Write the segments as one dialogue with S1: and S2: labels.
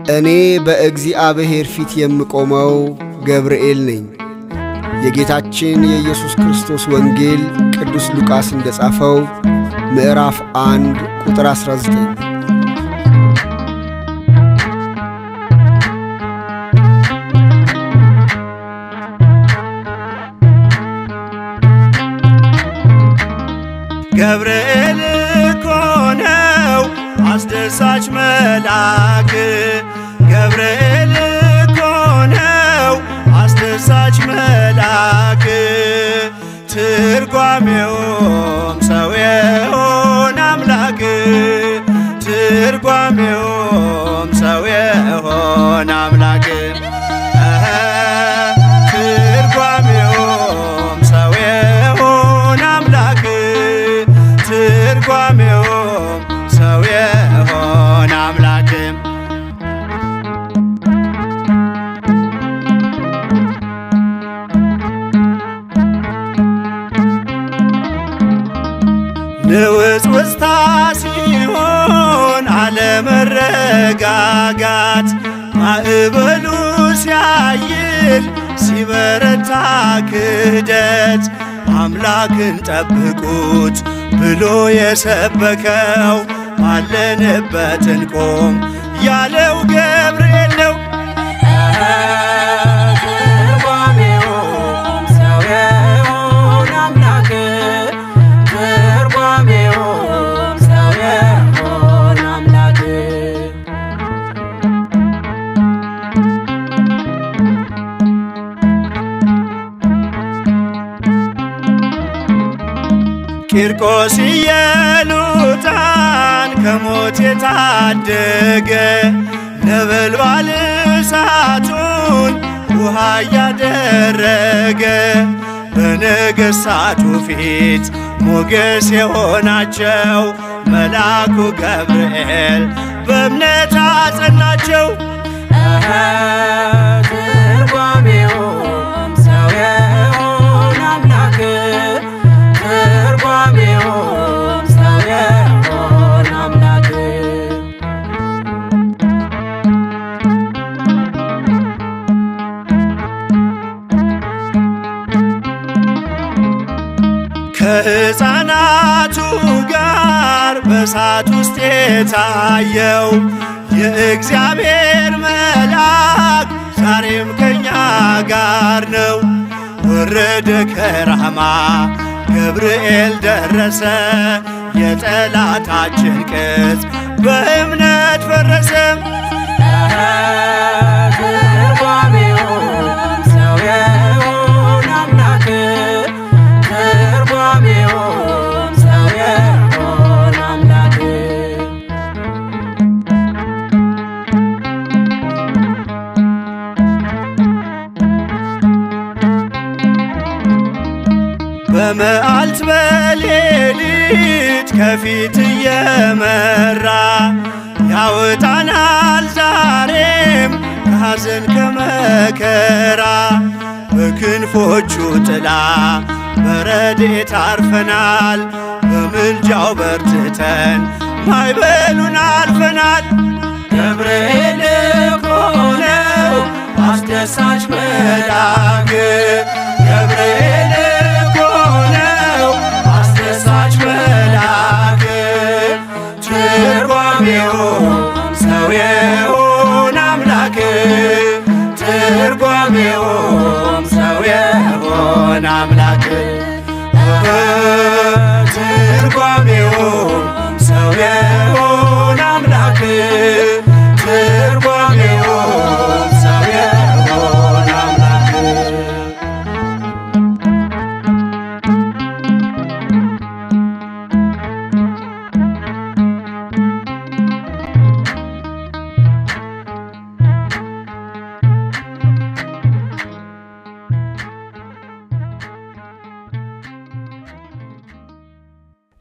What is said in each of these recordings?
S1: እኔ በእግዚአብሔር ፊት የምቆመው ገብርኤል ነኝ። የጌታችን የኢየሱስ ክርስቶስ ወንጌል ቅዱስ ሉቃስ እንደጻፈው ምዕራፍ 1 ቁጥር 19።
S2: ገብርኤል እኮ ነው አስደሳች መልአክ፣ ገብርኤል እኮ ነው አስደሳች መልአክ። ትርጓሜውም ሰው የሆነ አምላክ፣ ትርጓሜውም ሰው የሆነ አምላክ። ትርጓሜውም ሰው የሆነ አምላክ፣ ትርጓሜውም ሰው የሆነ አምላክ። ንውጽውጽታ ሲሆን አለመረጋጋት፣ ማዕበሉ ሲያይል ሲበረታ ክህደት፣ አምላክን ጠብቁት ብሎ የሰበከው ባለንበት እንቆም ያለው ገብርኤል ነው። ትርጓሜውም ሰው የሆነ አምላክ፣ ትርጓሜውም ሰው የሆነ አምላክ። ቂርቆስ ኢየሉጣን ከሞት የታደገ፣ ነበልባል እሳቱን ውሃ እያደረገ፣ በነገሥታቱ ፊት ሞገስ የሆናቸው መልአኩ ገብርኤል በእምነት አጸናቸው። ትርጓሜውም ሰው የሆነ አምላክ፣ ትርጓሜውም ሰው የሆነ አምላክ። ከሕፃናቱ ጋር በእሳት ውስጥ የታየው የእግዚአብሔር መልአክ ዛሬም ከእኛ ጋር ነው። ወረደ ከራማ ገብርኤል ደረሰ፣ የጠላታችን ቅጽ በእምነት ፈረሰ። ትርጓሜውም ሰው የሆነ አምላክ፣ ትርጓሜውም ሰው የሆነ አምላክ። በመዓልት በሌሊት ከፊት እየመራ ያወጣናል ዛሬም ከሐዘን ከመከራ። በክንፎቹ ጥላ በረድኤት አርፈናል፣ በምልጃው በርትተን ማዕበሉን አልፈናል። ገብርኤል እኮ ነው አስደሳች መልአክ፣ ገብርኤል እኮ ነው አስደሳች መልአክ። ትርጓሜውም ሰው የሆነ አምላክ፣ ትርጓሜውም ሰው የሆነ አምላክ። ትርጓሜውም ሰው የሆነ አምላክ፣ ትርጓሜውም ሰው የሆነ አምላክ።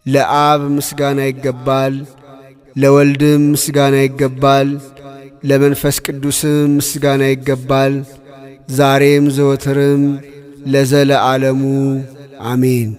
S1: ለአብ ምስጋና ይገባል፣ ለወልድም ምስጋና ይገባል፣ ለመንፈስ ቅዱስም ምስጋና ይገባል፣ ዛሬም ዘወትርም ለዘለዓለሙ አሜን።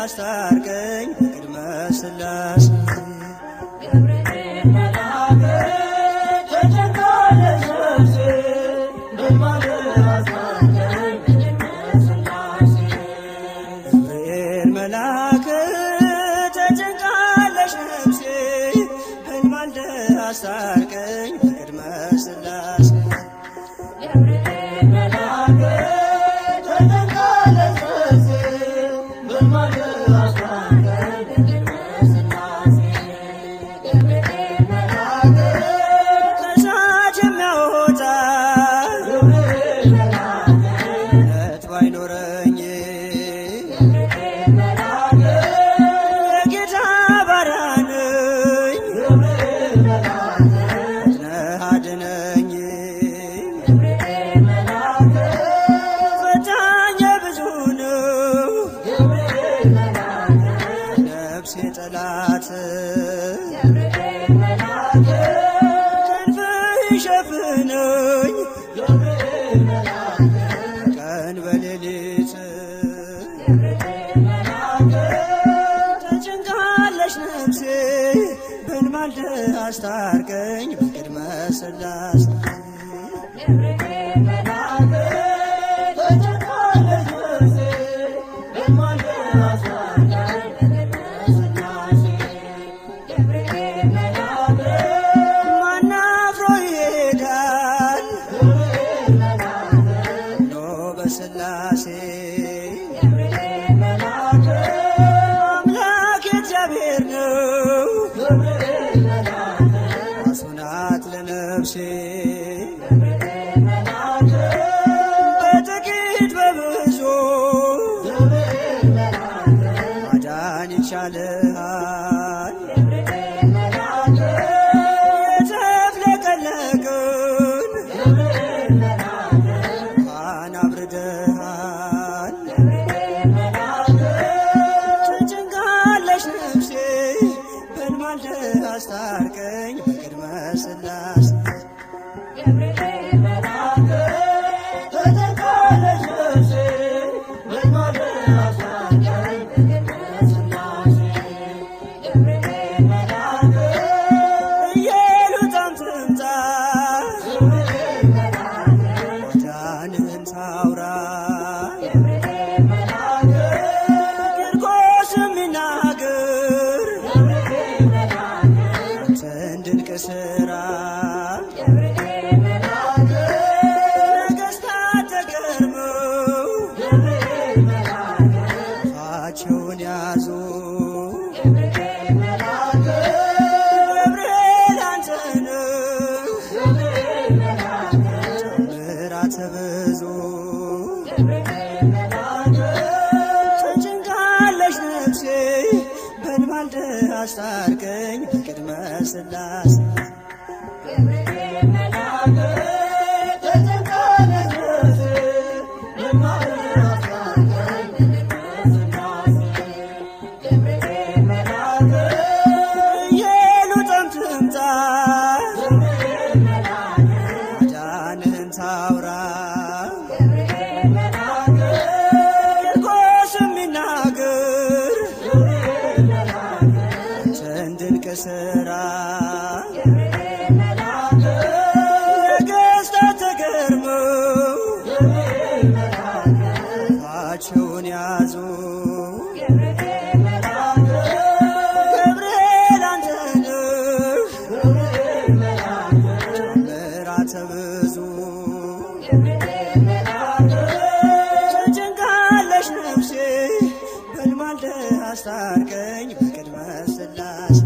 S3: አስታርቀኝ በቅድመ ሥላሴ
S2: ገብርኤል መልአክ ተጨንቃለች ነፍሴ በሕልማለ አስታርቀኝ በቅድመ ሥላሴ
S3: ገብርኤል መልአክ ተጨንቃለች ነፍሴ በሕልማለ አስታርቀኝ በቅድመ ሥላሴ
S2: ገብርኤል መልአክ ተጨንቃለች ነፍሴ በሕልማለ አስታርቀኝ በቅድመ ሥላሴ ገብርኤል መልአክ
S3: ከእሳት የሚያወጣ
S2: ገብርኤል መልአክ
S3: እምነት ባይኖረኝ
S2: ገብርኤል መልአክ
S3: የጌታ ባሪያ ነኝ
S2: ገብርኤል መልአክ
S3: ነህ አድነኝ
S2: ገብርኤል መልአክ
S3: ፈታኝ ብዙ ነው
S2: ገብርኤል መልአክ
S3: ነፍሴ ጠላት
S2: ገብርኤል መልአክ
S3: ክንፍህ ይሸፍነኝ
S2: ገብርኤል መልአክ
S3: ቀን በሌሊት
S2: ገብርኤል መልአክ
S3: ተጨንቃለች ነፍሴ በሕልማለ አስታርቀኝ በቅድመ ሥላሴ
S2: ገብርኤል መልአክ ተጨንቃለች ነፍሴ በሕልማለ አስታርቀኝ በቅድመ ሥላሴ ገብርኤል መልአክ
S3: ማን አፍሮ ይሄዳል
S2: ገብርኤል መልአክ
S3: ኖ በሥላሴ
S2: ገብርኤል መልአክ
S3: አምላክ እግዚአብሔር ነው
S2: ገብርኤል መልአክ
S3: ዋሱ ናት ለነፍሴ
S2: ገብርኤል መልአክ
S3: በጥቂት በብዙ
S2: ገብርኤል መልአክ
S3: ማዳን ይቻልሃል
S2: ገብርኤል መልአክ
S3: የተፍለቀለቅን
S2: ገብርኤል መልአክ
S3: እንኳን አብርደሃል
S2: ገብርኤል መልአክ
S3: ተጨንቃለች ነፍሴ በሕልማለ አስታርቀኝ በቅድመ ሥላሴ
S2: ገብርኤል መልአክ ተጨንቃለች ነፍሴ በሕልማለ አስታርቀኝ በቅድመ ሥላሴ ገብርኤል መልአክ
S3: ኢየሉጣም ትምጣ
S2: ገብርኤል መልአክ
S3: ማዳንህን ታውራ
S2: ገብርኤል መልአክ
S3: ቂርቆስ የሚናገር
S2: ገብርኤል መልአክ
S3: አንተን ድንቅ ሥራ
S2: ገብርኤል መልአክ
S3: ነገሥታት ተገርመው
S2: ገብርኤል መልአክ
S3: አፋቸውን ያዙ
S2: ገብርኤል መልአክ
S3: ገብርኤል አንተ ነህ
S2: ገብርኤል መልአክ
S3: ምሕረት ብዙ
S2: ገብርኤል መልአክ
S3: ተጨንቃለች ነፍሴ በሕልማለ አስታርቀኝ በቅድመ ሥላሴ
S2: ገብርኤል መልአክ ተጨንቃለች ነፍሴ በሕልማለ አስታርቀኝ በቅድመ ሥላሴ ገብርኤል መልአክ
S3: ኢየሉጣም ትምጣ
S2: ገብርኤል መልአክ
S3: ማዳንህን ታውራ
S2: ገብርኤል መልአክ
S3: ቂርቆስ የሚናገር
S2: ገብርኤል መልአክ
S3: አንተን ድንቅ ሥራ
S2: ገብርኤል መልአክ
S3: ነገሥታት ተገርመው
S2: ገብርኤል መልአክ
S3: አፋቸውን ያዙ
S2: ገብርኤል መልአክ
S3: ገብርኤል አንተ ነህ
S2: ገብርኤል መልአክ
S3: ምሕረት ብዙ
S2: ገብርኤል መልአክ
S3: ተጨንቃለች ነፍሴ በሕልማለ አስታርቀኝ በቅድመ ሥላሴ